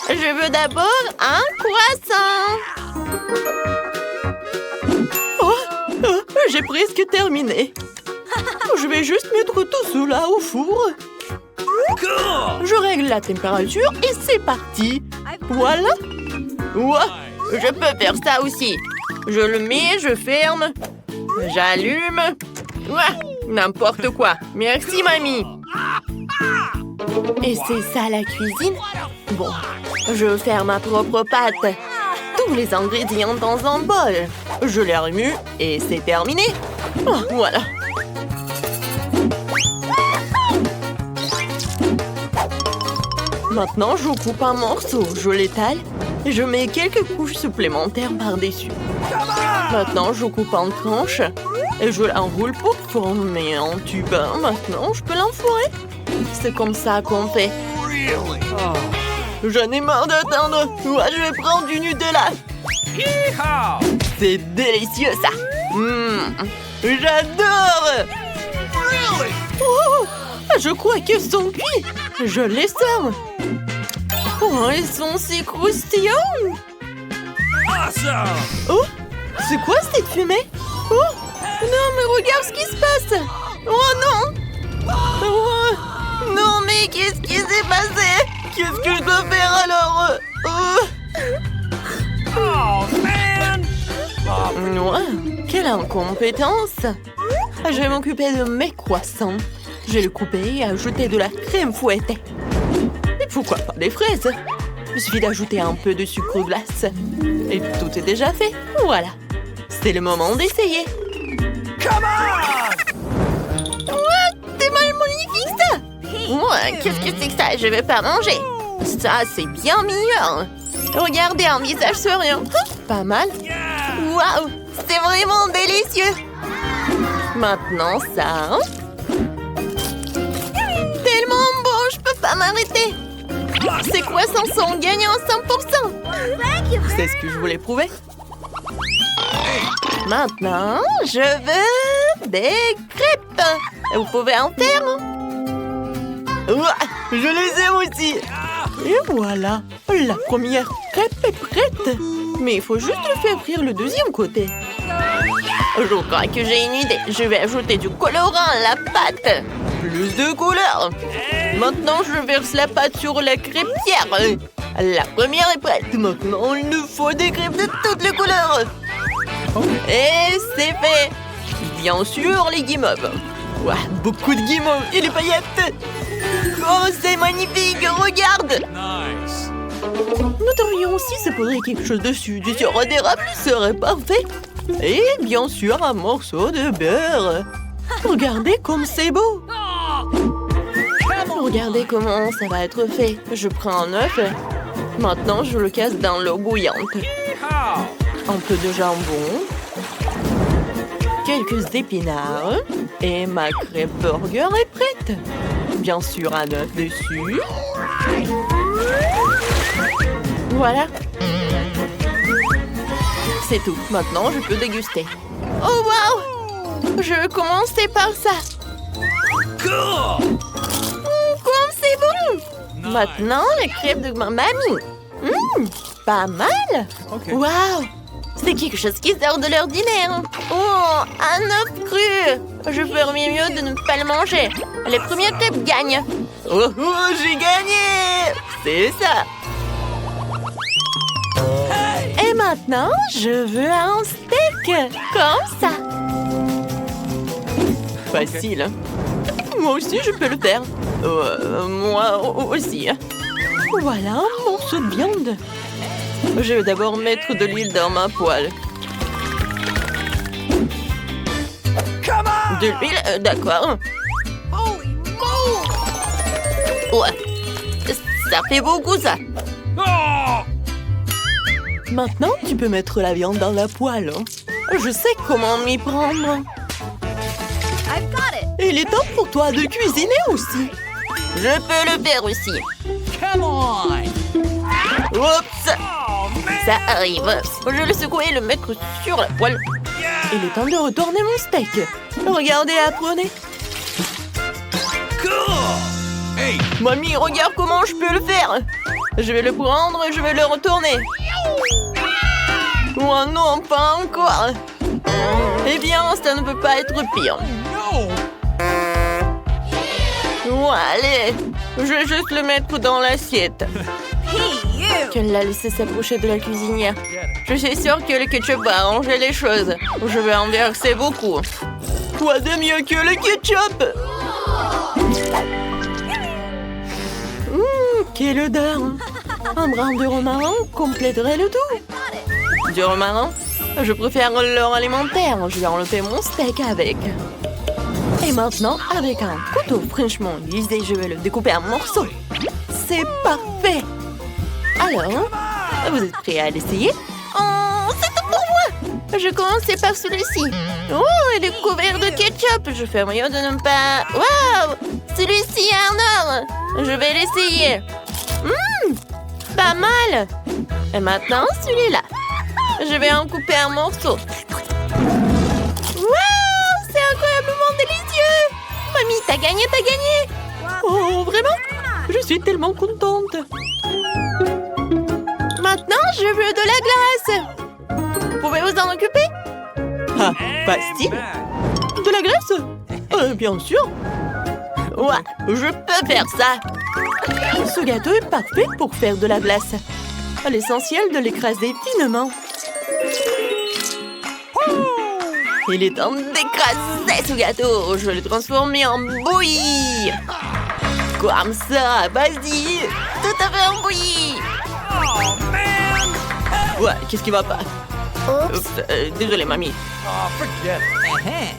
Je veux d'abord un croissant. J'ai presque terminé. Je vais juste mettre tout cela au four. Je règle la température et c'est parti. Voilà. Ouah, je peux faire ça aussi. Je le mets, je ferme. J'allume. Ouah, n'importe quoi. Merci, mamie. Et c'est ça la cuisine? Bon, je vais faire ma propre pâte. Tous les ingrédients dans un bol. Je les remue et c'est terminé. Oh, voilà. Maintenant, je coupe un morceau, je l'étale et je mets quelques couches supplémentaires par-dessus. Maintenant, je coupe en tranches et je l'enroule pour former un tube. Maintenant, je peux l'enfourrer. C'est comme ça qu'on fait. J'en ai marre d'attendre. Ouais, je vais prendre du Nutella. C'est délicieux, ça. J'adore. Oh, je crois qu'ils sont cuits. Je les sors. Oh, ils sont si croustillants. Oh, c'est quoi cette fumée? Oh, non, mais regarde ce qui se passe. Oh non. Oh, non, mais qu'est-ce qui s'est passé? Qu'est-ce que je dois faire alors? Ouais, quelle incompétence! Je vais m'occuper de mes croissants. Je vais le couper et ajouter de la crème fouettée. Et pourquoi pas des fraises? Il suffit d'ajouter un peu de sucre glace. Et tout est déjà fait. Voilà. C'est le moment d'essayer. C'est mal magnifique ça! Ouais, qu'est-ce que c'est que ça? Je vais pas manger. Ça, c'est bien meilleur. Regardez, un visage souriant. Pas mal. Waouh, c'est vraiment délicieux. Maintenant, ça. Tellement bon, je peux pas m'arrêter. Ces croissants sont gagnants à 100%. C'est ce que je voulais prouver. Maintenant, je veux des crêpes. Vous pouvez en faire? Je les aime aussi. Et voilà, la première crêpe est prête. Mais il faut juste le faire frire le deuxième côté. Je crois que j'ai une idée. Je vais ajouter du colorant à la pâte. Plus de couleurs. Maintenant, je verse la pâte sur la crêpière. La première est prête. Maintenant, il nous faut des crêpes de toutes les couleurs. Et c'est fait. Bien sûr, les guimauves. Ouah, beaucoup de guimauves et les paillettes. Oh, c'est magnifique, regarde. Nous devrions aussi se poser quelque chose dessus. Du sirop d'érable serait parfait. Et bien sûr, un morceau de beurre. Regardez comme c'est beau. Regardez comment ça va être fait. Je prends un œuf. Maintenant, je le casse dans l'eau bouillante. Un peu de jambon. Quelques épinards. Et ma crêpe burger est prête. Bien sûr, un œuf dessus. Voilà. C'est tout. Maintenant, je peux déguster. Oh, waouh! Je vais commencer par ça. Comme c'est bon! Maintenant, les crêpes de ma mamie. Pas mal! Waouh! C'est quelque chose qui sort de l'ordinaire. Oh, un œuf cru! Je ferais mieux de ne pas le manger. Les premières crêpes gagnent. Oh, j'ai gagné! C'est ça! Et maintenant, je veux un steak. Comme ça. Facile. Hein? Moi aussi, je peux le faire. Moi aussi. Voilà un morceau de viande. Je vais d'abord mettre de l'huile dans ma poêle. De l'huile, d'accord. Ouais. Ça fait beaucoup, ça. Maintenant, tu peux mettre la viande dans la poêle. Je sais comment m'y prendre. Il est temps pour toi de cuisiner aussi. Je peux le faire aussi. Oups! Ça arrive. Je vais le secouer et le mettre sur la poêle. Il est temps de retourner mon steak. Regardez, apprenez. Mamie, regarde comment je peux le faire. Je vais le prendre et je vais le retourner. Oh non, pas encore. Eh bien, ça ne peut pas être pire. Oh, allez, je vais juste le mettre dans l'assiette. Qu'elle l'a laissé s'approcher de la cuisinière. Je suis sûre que le ketchup va arranger les choses. Je vais en verser beaucoup. Quoi de mieux que le ketchup? Quelle odeur! Un brin de romarin compléterait le tout. Du romarin? Je préfère l'or alimentaire. Je vais enlever mon steak avec. Et maintenant, avec un couteau fraîchement aiguisé, je vais le découper en morceaux. C'est parfait! Alors, vous êtes prêts à l'essayer? Oh, c'est tout pour moi! Je commençais par celui-ci. Oh, il est couvert de ketchup. Je fais mieux de ne pas... Waouh! Celui-ci est en or. Je vais l'essayer. Pas mal! Et maintenant, celui-là. Je vais en couper un morceau. Waouh! C'est incroyablement délicieux! Mamie, t'as gagné, t'as gagné! Oh, vraiment? Je suis tellement contente. Maintenant, je veux de la glace. Vous pouvez vous en occuper? Ah, facile. De la glace? Bien sûr. Ouais, je peux faire ça. Ce gâteau est parfait pour faire de la glace. L'essentiel de l'écraser finement. Il est temps d'écraser ce gâteau. Je vais le transformer en bouillie. Comme ça, vas-y. Tout à fait en bouillie. Ouais, qu'est-ce qui va pas? Oups, désolé, mamie.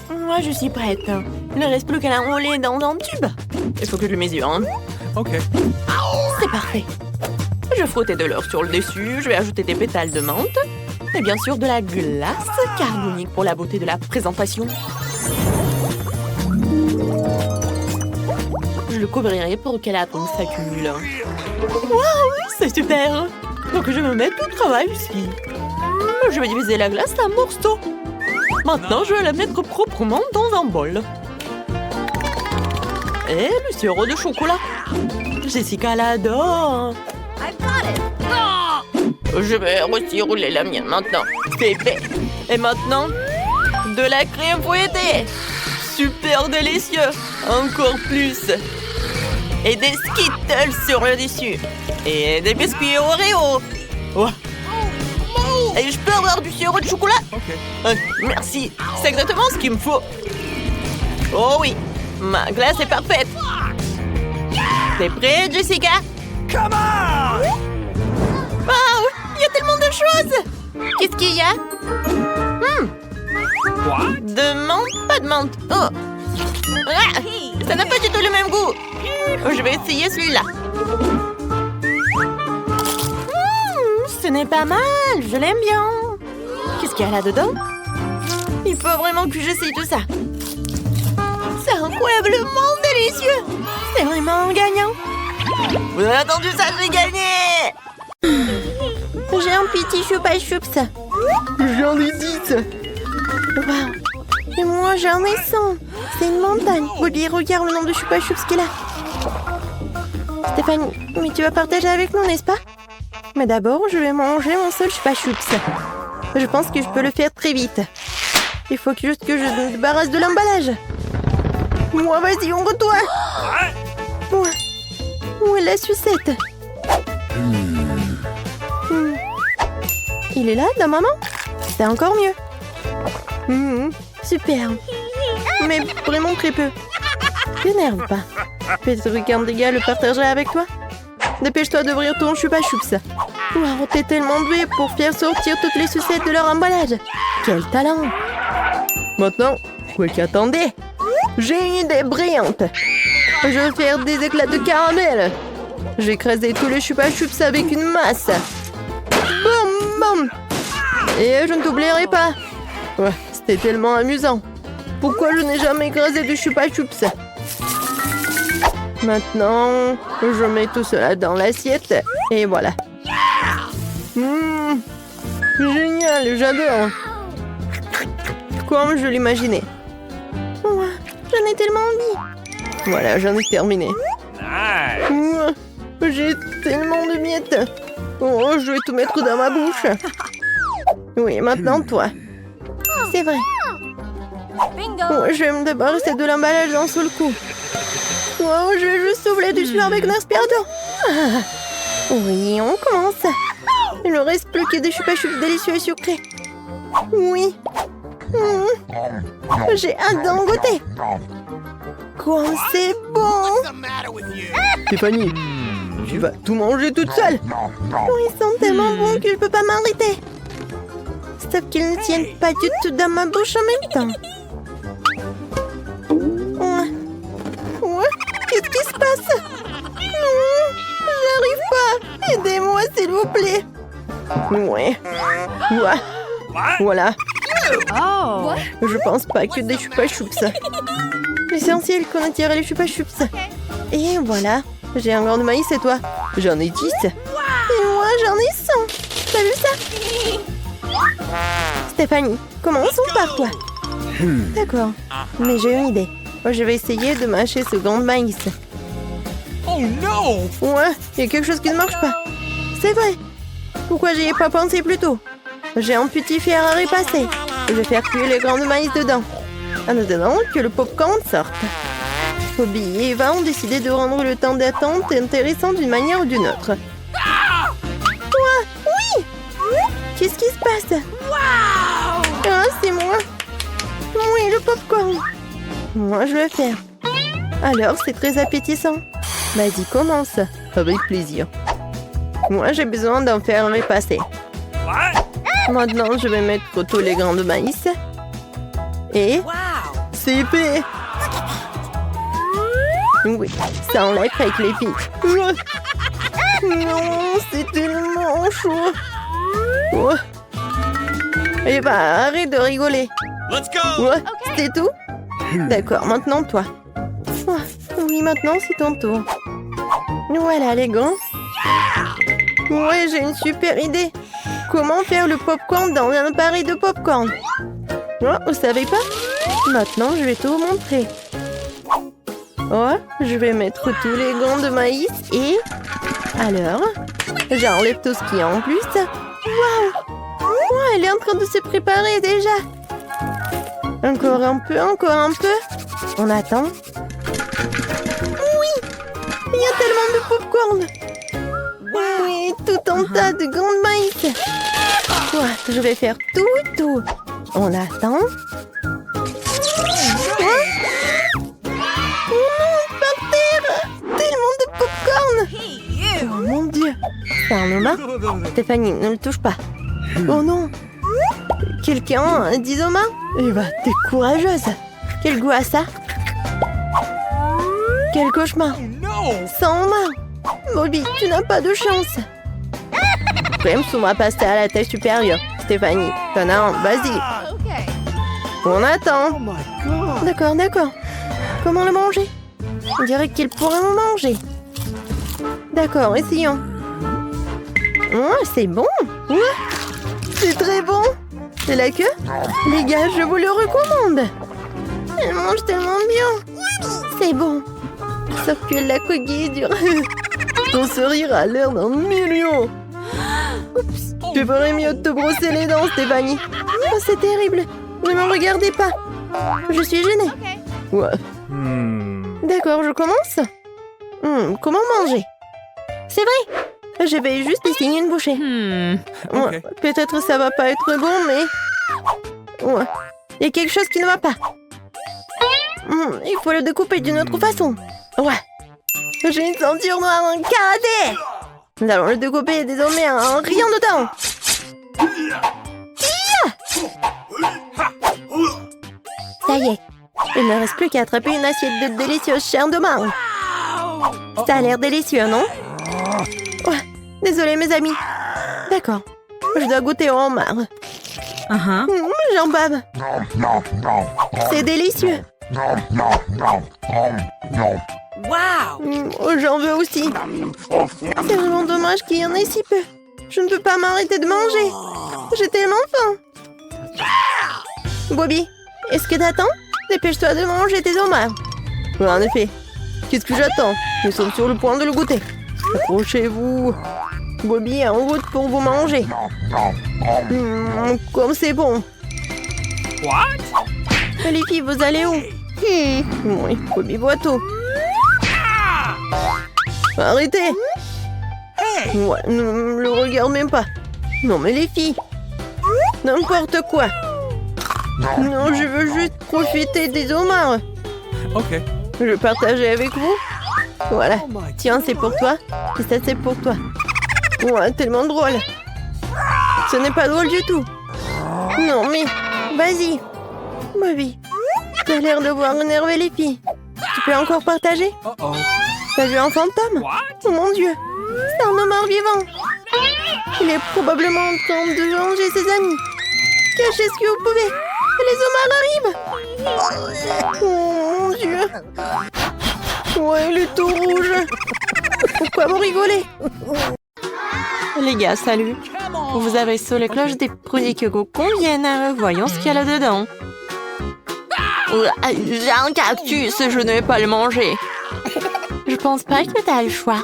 Moi, je suis prête. Il ne reste plus qu'à l'enrouler dans un tube. Il faut que je le mesure. Hein. Ok. C'est parfait. Je frottais de l'or sur le dessus. Je vais ajouter des pétales de menthe. Et bien sûr, de la glace carbonique pour la beauté de la présentation. Je le couvrirai pour que la tonne s'accumule. Waouh, c'est super! Donc je me mets au travail ici. Je vais diviser la glace en morceaux. Maintenant, je vais la mettre proprement dans un bol. Et le sirop de chocolat. Jessica l'adore. Je vais aussi rouler la mienne maintenant. C'est fait. Et maintenant, de la crème fouettée. Super délicieux. Encore plus. Et des Skittles sur le dessus. Et des biscuits Oreo. Oh. Et je peux avoir du sirop de chocolat? Merci. C'est exactement ce qu'il me faut. Oh oui. Ma glace est parfaite. T'es prête, Jessica? Come on! Wow! Il y a tellement de choses! Qu'est-ce qu'il y a? De menthe? Pas de menthe. Oh! Ah! Ça n'a pas du tout le même goût. Je vais essayer celui-là. Ce n'est pas mal. Je l'aime bien. Qu'est-ce qu'il y a là-dedans? Il faut vraiment que j'essaye tout ça. C'est incroyablement délicieux. C'est vraiment gagnant. Vous avez entendu ça, j'ai gagné! J'ai un petit choupa choups. J'en ai 10. Waouh. Et moi, j'en ai 100. C'est une montagne. Bobby, regarde le nombre de choupa choups qu'il a. Stéphanie, mais tu vas partager avec nous, n'est-ce pas? Mais d'abord, je vais manger mon seul choupa choups. Je pense que je peux le faire très vite. Il faut juste que je me débarrasse de l'emballage. Moi, vas-y, ouvre-toi. Où est la sucette? Il est là, dans maman? C'est encore mieux. Super. Mais vraiment très peu. T'énerve pas. Peut-être qu'un des gars le partagerait avec toi. Dépêche-toi d'ouvrir ton choupa choups. Wow, t'es tellement doué pour faire sortir toutes les sucettes de leur emballage. Quel talent! Maintenant, quoi qu'attendez? J'ai une idée brillante. Je vais faire des éclats de caramel. J'ai écrasé tous les choupa choups avec une masse. Boum, boum. Et je ne t'oublierai pas. Ouais, c'était tellement amusant. Pourquoi je n'ai jamais écrasé de choupa choups? Maintenant, je mets tout cela dans l'assiette. Et voilà. Génial, j'adore. Comme je l'imaginais. J'en ai tellement envie. Voilà, j'en ai terminé. J'ai tellement de miettes. Oh, je vais tout mettre dans ma bouche. Oui, maintenant toi. C'est vrai. Oh, je vais me débarrasser de l'emballage d'un seul coup. Wow, je vais juste souffler du sueur avec un aspirateur. Ah. Oui, on commence. Il ne reste plus que des chupa-chups délicieux et sucrés. Oui. J'ai hâte d'en goûter. Quoi, c'est bon. Stéphanie, tu vas tout manger toute seule. Oh, ils sont tellement bons que je peux pas m'arrêter. Sauf qu'ils ne tiennent pas du tout dans ma bouche en même temps. Ouais. Qu'est-ce qui se passe? J'arrive pas. Aidez-moi, s'il vous plaît. Ouais. Voilà. Oh. Je pense pas que des chupa-chups. L'essentiel qu'on a tiré les chupa-chups. Et voilà. J'ai un grain de maïs et toi? J'en ai 10. Et moi, j'en ai 100. T'as vu ça? Stéphanie, commençons par toi. D'accord. Mais j'ai une idée. Je vais essayer de mâcher ce grain de maïs. Oh non! Ouais, il y a quelque chose qui ne marche pas. C'est vrai. Pourquoi j'y ai pas pensé plus tôt? J'ai un petit fer à repasser. Je vais faire cuire les grains de maïs dedans. En attendant que le popcorn sorte. Bobby et Eva ont décidé de rendre le temps d'attente intéressant d'une manière ou d'une autre. Quoi? Oui! Qu'est-ce qui se passe? Ah, c'est moi. Oui, le popcorn. Moi, je vais faire. Alors, c'est très appétissant. Vas-y, commence. Avec plaisir. Moi, j'ai besoin d'en faire repasser. Maintenant, je vais mettre tous les grains de maïs. Et... c'est fait. Oui, ça enlève avec les filles. Non, c'est tellement chaud. Oh. Eh ben, arrête de rigoler. Let's go! Ouais, c'est tout? D'accord, maintenant toi. Oh, oui, maintenant c'est ton tour. Voilà les gants. Ouais, j'ai une super idée. Comment faire le popcorn dans un appareil de popcorn? Oh, vous savez pas? Maintenant, je vais tout vous montrer. Oh, je vais mettre tous les gants de maïs et... alors, j'enlève tout ce qu'il y a en plus. Waouh! Oh, elle est en train de se préparer déjà. Encore un peu, encore un peu. On attend. Oui! Il y a tellement de popcorn. Oui, tout un tas de gants de maïs. Ouais, je vais faire tout. On attend. Oh mon Dieu! C'est un Oma? Stéphanie, ne le touche pas. Oh non! Quelqu'un dit Oma? Eh ben, t'es courageuse. Quel goût a ça? Quel cauchemar! Sans Oma! Bobby, tu n'as pas de chance. Même sous ma passer à la tête supérieure. Stéphanie, t'en as un, vas-y. On attend. D'accord. Comment le manger? On dirait qu'il pourrait me manger. D'accord, essayons. Oh, c'est bon. Ouais. C'est très bon. C'est la queue? Les gars, je vous le recommande. Elle mange tellement bien. C'est bon. Sauf que la coquille est dure. Ton sourire a l'air d'un million. Oups. Tu ferais mieux de te brosser les dents, Stéphanie. Oh, c'est terrible. Ne me regardez pas. Je suis gênée. Ouais. D'accord, je commence. Comment manger? C'est vrai. Je vais juste essayer une bouchée. Ouais, peut-être ça va pas être bon, mais... ouais. Il y a quelque chose qui ne va pas. Il faut le découper d'une autre façon. Ouais. J'ai une ceinture noire en karaté. Nous allons le découper désormais en rien de temps. Ça y est. Il ne reste plus qu'à attraper une assiette de délicieuse chair de mangue. Ça a l'air délicieux, non? Ouais. Désolée, mes amis. D'accord. Je dois goûter au homard. J'en bave. C'est délicieux. Wow! J'en veux aussi. C'est vraiment dommage qu'il y en ait si peu. Je ne peux pas m'arrêter de manger. J'ai tellement faim. Bobby, est-ce que t'attends? Dépêche-toi de manger tes homards. En effet. Qu'est-ce que j'attends? Nous sommes sur le point de le goûter. Approchez-vous. Bobby est en route pour vous manger. Comme c'est bon. What? Les filles, vous allez où? Oui, Bobby voit tout. Arrêtez. Ouais, ne le regarde même pas. Non, mais les filles. N'importe quoi. Non, je veux juste profiter des homards. Okay. Je vais partager avec vous. Voilà. Tiens, c'est pour toi. Et ça, c'est pour toi. Ouais, tellement drôle. Ce n'est pas drôle du tout. Non, mais vas-y. Bobby, tu as l'air de voir énerver les filles. Tu peux encore partager? Uh-oh. T'as vu un fantôme? What? Oh mon Dieu, c'est un homard vivant. Il est probablement en train de venger ses amis. Cachez ce que vous pouvez. Les homards arrivent. Oh mon Dieu. Ouais, il est tout rouge. Pourquoi vous rigolez? Les gars, salut. Vous avez sur les cloches des produits qui vous conviennent. Voyons ce qu'il y a là-dedans. J'ai un cactus, je ne vais pas le manger. Je pense pas que t'as le choix.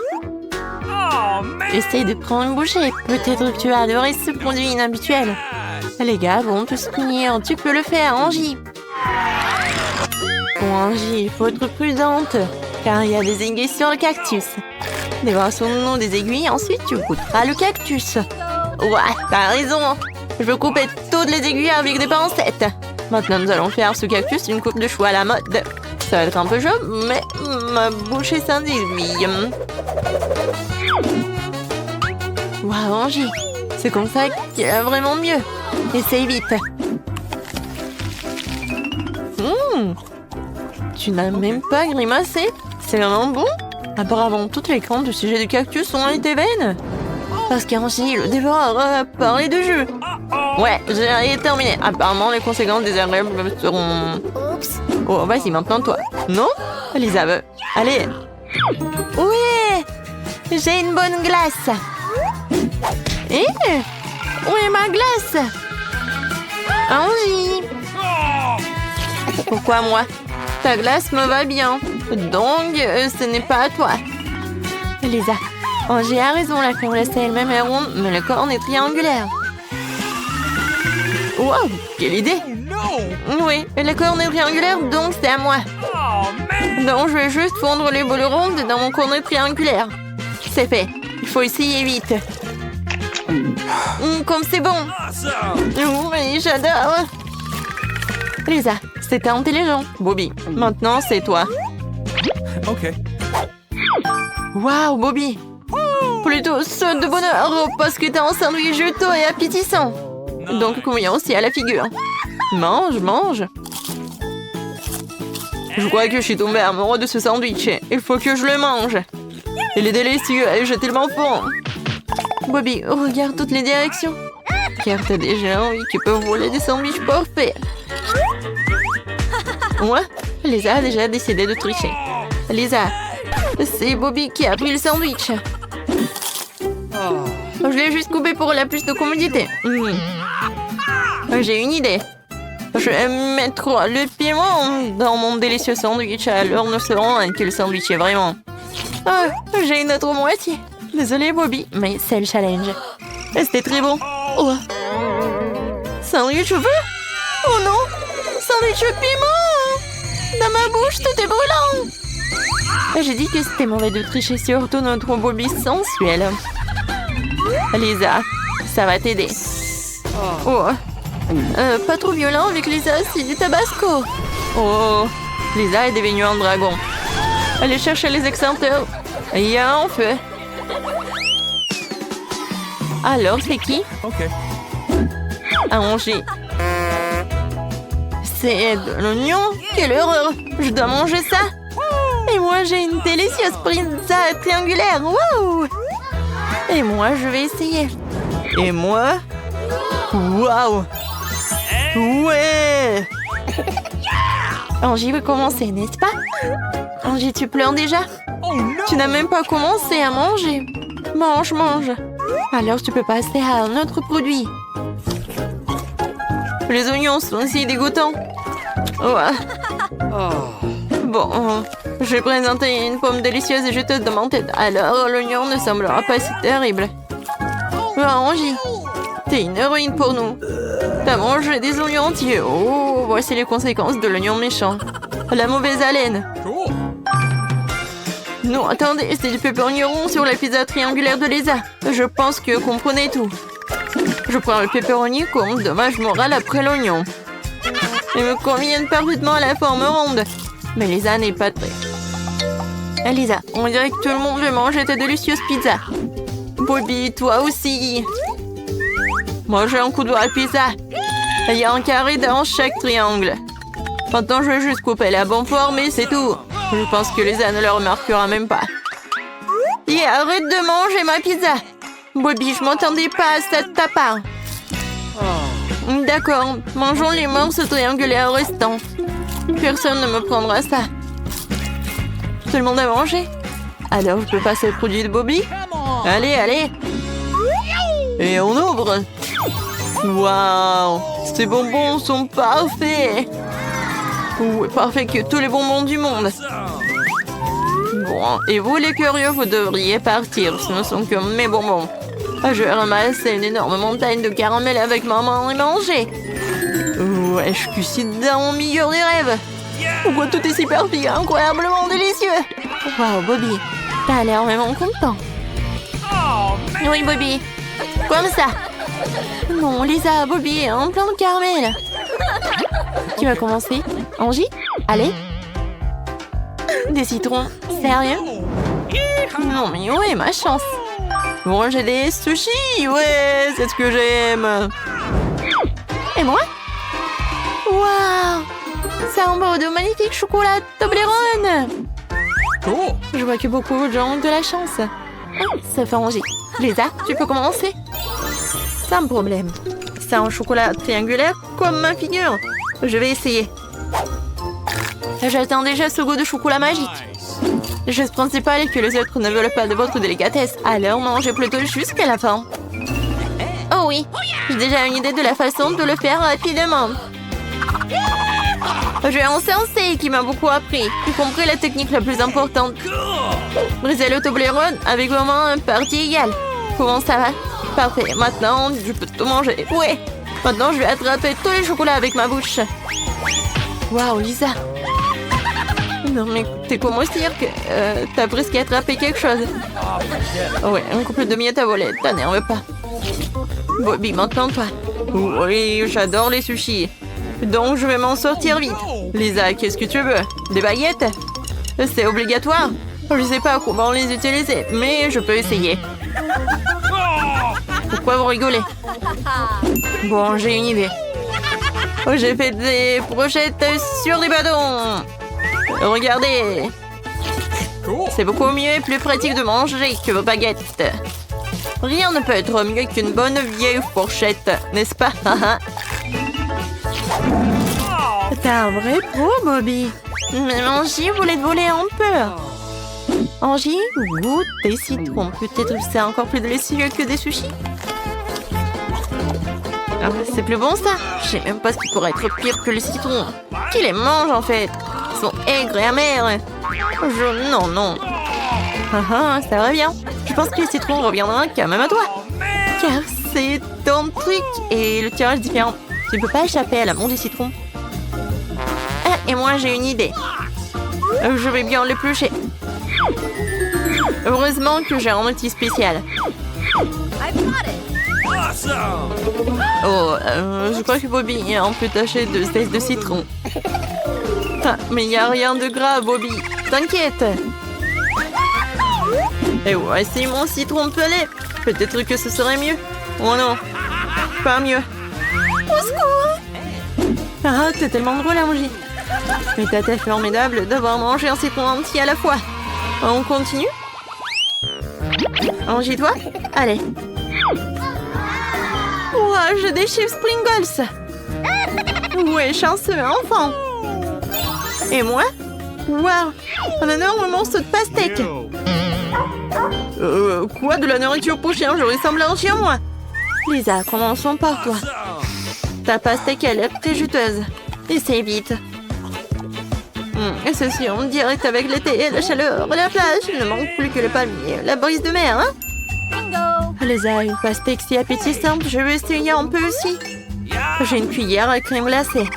Oh, man. Essaye de prendre une bouchée. Peut-être que tu vas adorer ce produit inhabituel. Les gars vont tous finir. Tu peux le faire, Angie. Bon, Angie, il faut être prudente. Car il y a des aiguilles sur le cactus. Devant son nom des aiguilles, ensuite tu goûteras le cactus. Ouais, t'as raison. Je veux couper toutes les aiguilles avec des pincettes. Maintenant, nous allons faire ce cactus une coupe de cheveux à la mode. Ça va être un peu chaud, mais ma bouche est s'individuille. Waouh, Angie, c'est comme ça qu'il y a vraiment mieux. Essaye vite. Tu n'as même pas grimacé. C'est vraiment bon. Apparemment, toutes les craintes du sujet du cactus ont été vaines. Parce qu'Angie, le dévoreur, a parlé de jeu. Ouais, j'ai terminé. Apparemment, les conséquences des herbes seront... Oh, vas-y, maintenant toi. Non? Lisa veut. Allez. Oui! J'ai une bonne glace. Eh? Où est ma glace? Angie! Pourquoi moi? Ta glace me va bien. Donc, ce n'est pas à toi. Lisa, Angie a raison, la crème glacée elle-même est ronde, mais le corps est triangulaire. Wow, quelle idée! Oh, no. Oui, le corps est triangulaire, donc c'est à moi. Oh, man. Donc, je vais juste fondre les boules rondes dans mon cornet triangulaire. C'est fait. Il faut essayer vite. Comme c'est bon. Awesome. Oui, j'adore. Lisa, c'était intelligent. Bobby, maintenant c'est toi. Okay. Waouh, Bobby. Plutôt saute de bonheur parce que t'as un sandwich juteux et appétissant. Donc, convient aussi à la figure. Mange, mange. Je crois que je suis tombée amoureuse de ce sandwich. Il faut que je le mange. Il est délicieux et j'ai tellement faim. Bobby, regarde toutes les directions. Car t'as des gens qui peuvent voler des sandwichs parfaits. Moi, Lisa a déjà décidé de tricher. Lisa, c'est Bobby qui a pris le sandwich. Je l'ai juste coupé pour la plus de commodité. J'ai une idée. Je vais mettre le piment dans mon délicieux sandwich. Alors nous saurons à quel sandwich est vraiment. Ah, j'ai une autre moitié. Désolée Bobby, mais c'est le challenge. C'était très bon. Oh. Sandwich au feu? Oh non! Sandwich au piment! Dans ma bouche, tout est brûlant! J'ai dit que c'était mauvais de tricher, surtout notre Bobby sensuel. Lisa, ça va t'aider. Oh. Pas trop violent avec Lisa, c'est du tabasco. Oh, Lisa est devenue un dragon. Allez chercher les extincteurs. Il y a un feu. Alors, c'est qui? Okay. Angie. C'est de l'oignon? Quelle horreur! Je dois manger ça? Et moi, j'ai une délicieuse pizza triangulaire. Waouh! Et moi, je vais essayer. Et moi? Waouh! Ouais! Angie veut commencer, n'est-ce pas? Angie, tu pleures déjà? Oh, no. Tu n'as même pas commencé à manger. Mange, mange. Alors, tu peux passer à un autre produit. Les oignons sont aussi dégoûtants. Ouais. Bon, J'ai présenté une pomme délicieuse et juteuse dans mon tête. Alors, l'oignon ne semblera pas si terrible. Angie, t'es une héroïne pour nous. T'as mangé des oignons entiers. Oh, voici les conséquences de l'oignon méchant. La mauvaise haleine. Cool. Non, attendez, c'est du pepperoni rond sur la pizza triangulaire de Lisa. Je pense que vous comprenez tout. Je prends le pepperoni comme dommage moral après l'oignon. Ils me conviennent parfaitement à la forme ronde. Mais Lisa n'est pas très... Lisa, on dirait que tout le monde veut manger ta délicieuse pizza. Bobby, toi aussi. Moi, j'ai un coup de doigt à pizza. Il y a un carré dans chaque triangle. Maintenant, je vais juste couper la bonne forme et c'est tout. Je pense que Lisa ne le remarquera même pas. Et arrête de manger ma pizza. Bobby, je m'entendais pas à ça de ta part. D'accord, mangeons les morceaux triangulaires restants. Personne ne me prendra ça. Tout le monde a mangé? Alors, je peux passer le produit de Bobby? Allez, allez. Et on ouvre. Waouh, ces bonbons sont parfaits. Oui, parfait que tous les bonbons du monde. Bon, et vous les curieux, vous devriez partir. Ce ne sont que mes bonbons. Je vais ramasser une énorme montagne de caramel avec maman et manger. Ouais, je suis dans mon milieu des rêves. Pourquoi tout est si perfide, incroyablement délicieux. Waouh, Bobby, t'as l'air vraiment content. Oui, Bobby, comme ça. Non, Lisa, Bobby, un plein de caramel. Qui va commencer? Angie? Allez. Des citrons? Sérieux? Non, mais ouais, ma chance. Bon, j'ai des sushis, ouais, c'est ce que j'aime. Et moi? Waouh! Ça emballe de magnifiques chocolats Toblerone. Cool. Je vois que beaucoup de gens ont de la chance. Oh, ça fait Angie. Lisa, tu peux commencer? Sans problème. C'est un chocolat triangulaire comme ma figure. Je vais essayer. J'attends déjà ce goût de chocolat magique. La chose principale est que les autres ne veulent pas de votre délicatesse. Alors mangez plutôt jusqu'à la fin. Oh oui, j'ai déjà une idée de la façon de le faire rapidement. J'ai un sensei qui m'a beaucoup appris, y compris la technique la plus importante. Briser le Toblerone avec vraiment une partie égale. Comment ça va? Parfait, maintenant je peux tout manger. Ouais, maintenant je vais attraper tous les chocolats avec ma bouche. Waouh, Lisa. Non mais t'es comment dire que t'as presque attrapé quelque chose. Ouais, un couple de miettes à voler, t'énerve pas. Bobby, maintenant toi. Oui, j'adore les sushis. Donc je vais m'en sortir vite. Lisa, qu'est-ce que tu veux? Des baguettes? C'est obligatoire. Je sais pas comment les utiliser, mais je peux essayer. Pourquoi vous rigolez? Bon, j'ai une idée. J'ai fait des brochettes sur des bâtons. Regardez. C'est beaucoup mieux et plus pratique de manger que vos baguettes. Rien ne peut être mieux qu'une bonne vieille fourchette, n'est-ce pas? T'es un vrai pro, Bobby. Mais Angie voulait te voler un peu. Angie, goûte des citrons. Peut-être que c'est encore plus délicieux que des sushis. Ah, c'est plus bon ça. Je sais même pas ce qui pourrait être pire que le citron. Qui les mange en fait? Ils sont aigres et amers. Non, non. Ça va bien. Je pense que le citron reviendra quand même à toi. Car c'est ton truc et le tirage est différent. Tu ne peux pas échapper à l'amour du citron. Ah, et moi j'ai une idée. Je vais bien l'éplucher. Heureusement que j'ai un outil spécial. Oh, je crois que Bobby est un peu taché de zeste de citron. Ah, mais il n'y a rien de grave, Bobby. T'inquiète. Et voici mon citron pelé. Peut-être que ce serait mieux. Oh non, pas mieux. Au secours! Ah, t'es tellement drôle, Angie. Mais t'as formidable d'avoir mangé un citron entier à la fois. On continue? Angie, toi? Allez. Ouah, j'ai des chips Pringles. Ouais, chanceux, enfant. Et moi? Waouh, un énorme morceau de pastèque. Quoi, de la nourriture pour chien? Je ressemble à un chien, moi. Lisa, commençons par toi. Ta pastèque, elle est très juteuse. Essaye vite. Et ceci en direct avec l'été, la chaleur, la plage. Il ne manque plus que le palmier, la brise de mer, hein? Les algues, pastèque si appétissante, je veux essayer un peu aussi. J'ai une cuillère à crème glacée.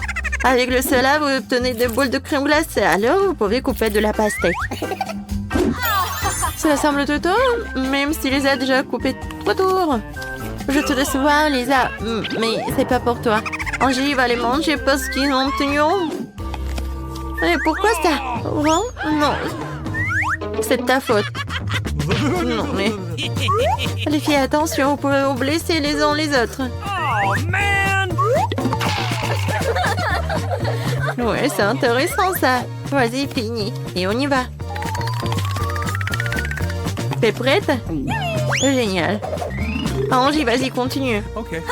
Avec le cela, vous obtenez des boules de crème glacée. Alors, vous pouvez couper de la pastèque. Cela semble tout tôt, même si les a déjà coupé 3 tours. Je te déçois, Lisa, mais c'est pas pour toi. Angie va les manger parce qu'ils ont tenu rond. Et pourquoi ça? Rond? Non. C'est de ta faute. Non, mais... Les filles, attention, vous pouvez vous blesser les uns les autres. Oh, man! Ouais, c'est intéressant, ça. Vas-y, fini. Et on y va. T'es prête? Génial. Angie, vas-y, continue. Okay.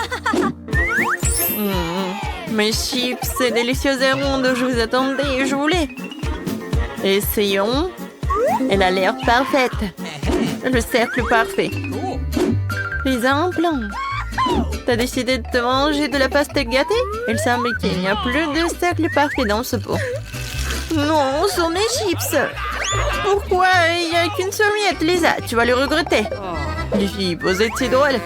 Mes chips, c'est délicieuses et rondes. Je vous attendais et je voulais. Essayons. Elle a l'air parfaite. Le cercle parfait. Les implants. T'as décidé de te manger de la pastèque gâtée? Il semble qu'il n'y a plus de cercle parfait dans ce pot. Non, ce sont mes chips. Pourquoi il n'y a qu'une seule miette, Lisa? Tu vas le regretter. Les filles, vous êtes si drôles.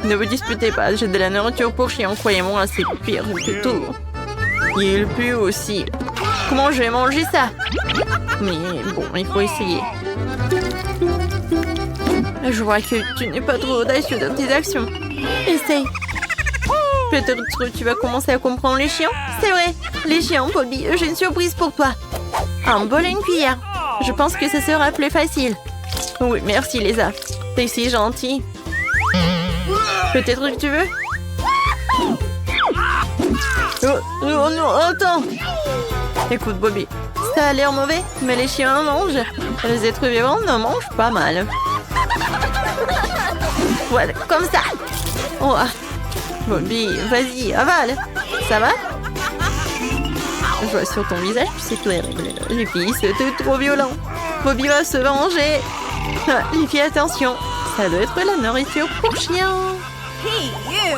Ne vous disputez pas, j'ai de la nourriture pour chien, croyez-moi, c'est pire que tout. Il pue aussi. Comment je vais manger ça? Mais bon, il faut essayer. Je vois que tu n'es pas trop audacieux dans tes actions. Essaye. Peut-être que tu vas commencer à comprendre les chiens. C'est vrai, les chiens, Bobby, j'ai une surprise pour toi. Un bol et une cuillère. Je pense que ce sera plus facile. Oui, merci, Lisa. T'es si gentille. Peut-être que tu veux? Oh non, attends. Écoute, Bobby, ça a l'air mauvais, mais les chiens en mangent. Les êtres vivants en mangent pas mal. Voilà, comme ça. Oh. Bobby, vas-y, avale. Ça va? Je vois sur ton visage que c'est terrible. Les filles, c'était trop violent. Bobby va se venger. Les filles, attention. Ça doit être la nourriture pour chien. Hey, you!